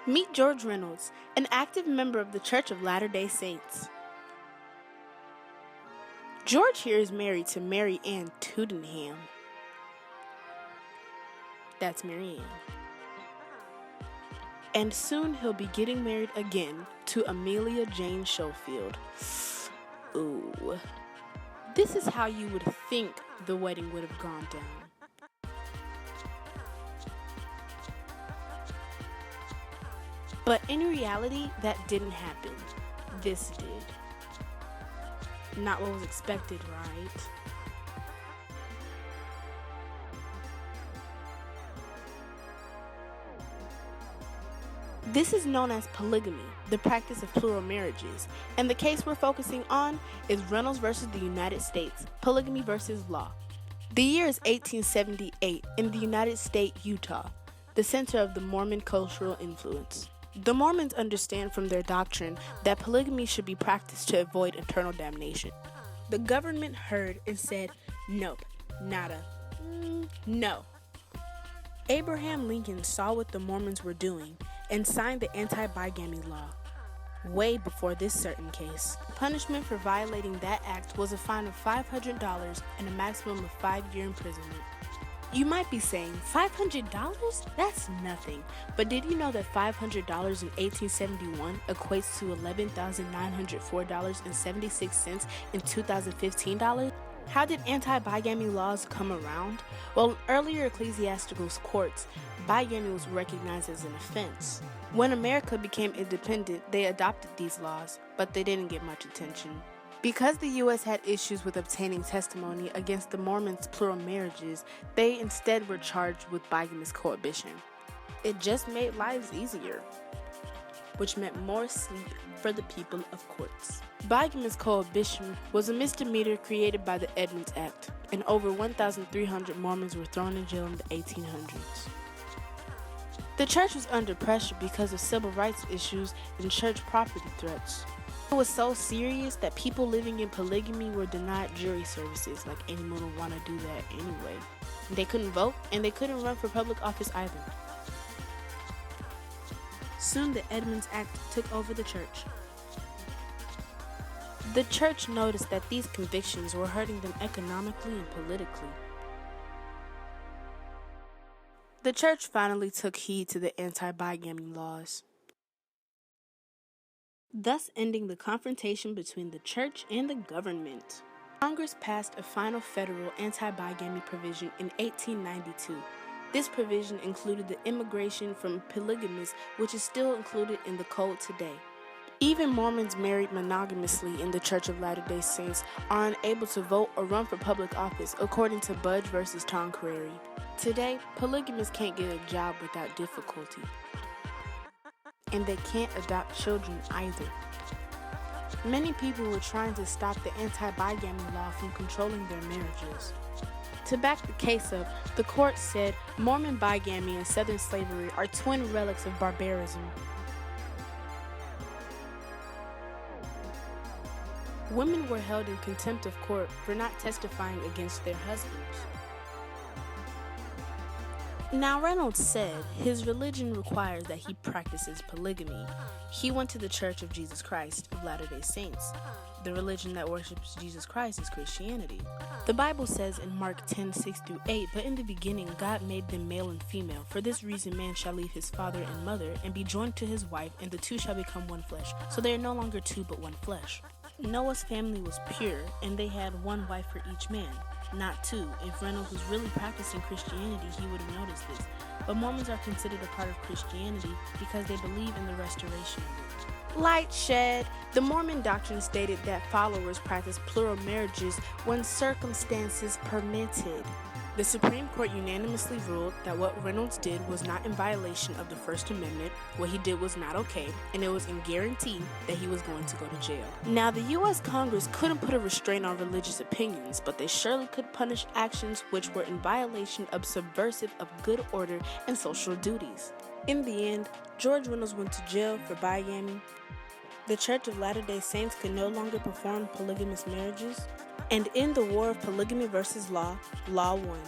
Meet George Reynolds, an active member of the Church of Latter-day Saints. George here is married to Mary Ann Toodenham. That's Mary Ann. And soon he'll be getting married again to Amelia Jane Schofield. Ooh. This is how you would think the wedding would have gone down. But in reality, that didn't happen. This did. Not what was expected, right? This is known as polygamy, the practice of plural marriages, and the case we're focusing on is Reynolds versus the United States, polygamy versus law. The year is 1878 in the United States, Utah, the center of the Mormon cultural influence. The Mormons understand from their doctrine that polygamy should be practiced to avoid eternal damnation. The government heard and said, nope, nada, no. Abraham Lincoln saw what the Mormons were doing and signed the anti-bigamy law. Way before this certain case. Punishment for violating that act was a fine of $500 and a maximum of 5-year imprisonment. You might be saying, $500? That's nothing. But did you know that $500 in 1871 equates to $11,904.76 in 2015 dollars? How did anti-bigamy laws come around? Well, in earlier ecclesiastical courts, bigamy was recognized as an offense. When America became independent, they adopted these laws, but they didn't get much attention. Because the U.S. had issues with obtaining testimony against the Mormons' plural marriages, they instead were charged with bigamous cohabitation. It just made lives easier, which meant more sleep for the people of courts. Bigamous cohabitation was a misdemeanor created by the Edmunds Act, and over 1,300 Mormons were thrown in jail in the 1800s. The church was under pressure because of civil rights issues and church property threats. It was so serious that people living in polygamy were denied jury services, like anyone would want to do that anyway. They couldn't vote, and they couldn't run for public office either. Soon the Edmunds Act took over the church. The church noticed that these convictions were hurting them economically and politically. The church finally took heed to the anti-bigamy laws, thus ending the confrontation between the church and the government. Congress passed a final federal anti-bigamy provision in 1892. This provision included the immigration from polygamists, which is still included in the code today. Even Mormons married monogamously in the Church of Latter-day Saints are unable to vote or run for public office, according to Budge versus Tom Carey. Today, polygamists can't get a job without difficulty, and they can't adopt children either. Many people were trying to stop the anti-bigamy law from controlling their marriages. To back the case up, the court said Mormon bigamy and Southern slavery are twin relics of barbarism. Women were held in contempt of court for not testifying against their husbands. Now, Reynolds said his religion requires that he practices polygamy. He went to the Church of Jesus Christ of Latter-day Saints. The religion that worships Jesus Christ is Christianity. The Bible says in Mark 10:6-8, "But in the beginning God made them male and female. For this reason man shall leave his father and mother, and be joined to his wife, and the two shall become one flesh. So they are no longer two but one flesh." Noah's family was pure, and they had one wife for each man, not two. If Reynolds was really practicing Christianity, he would have noticed this. But Mormons are considered a part of Christianity because they believe in the restoration of it. Light shed. The Mormon doctrine stated that followers practice plural marriages when circumstances permitted. The Supreme Court unanimously ruled that what Reynolds did was not in violation of the First Amendment, what he did was not okay, and it was in guarantee that he was going to go to jail. Now, the U.S. Congress couldn't put a restraint on religious opinions, but they surely could punish actions which were in violation of subversive of good order and social duties. In the end, George Reynolds went to jail for bigamy. The Church of Latter-day Saints could no longer perform polygamous marriages. And in the war of polygamy versus law, law won.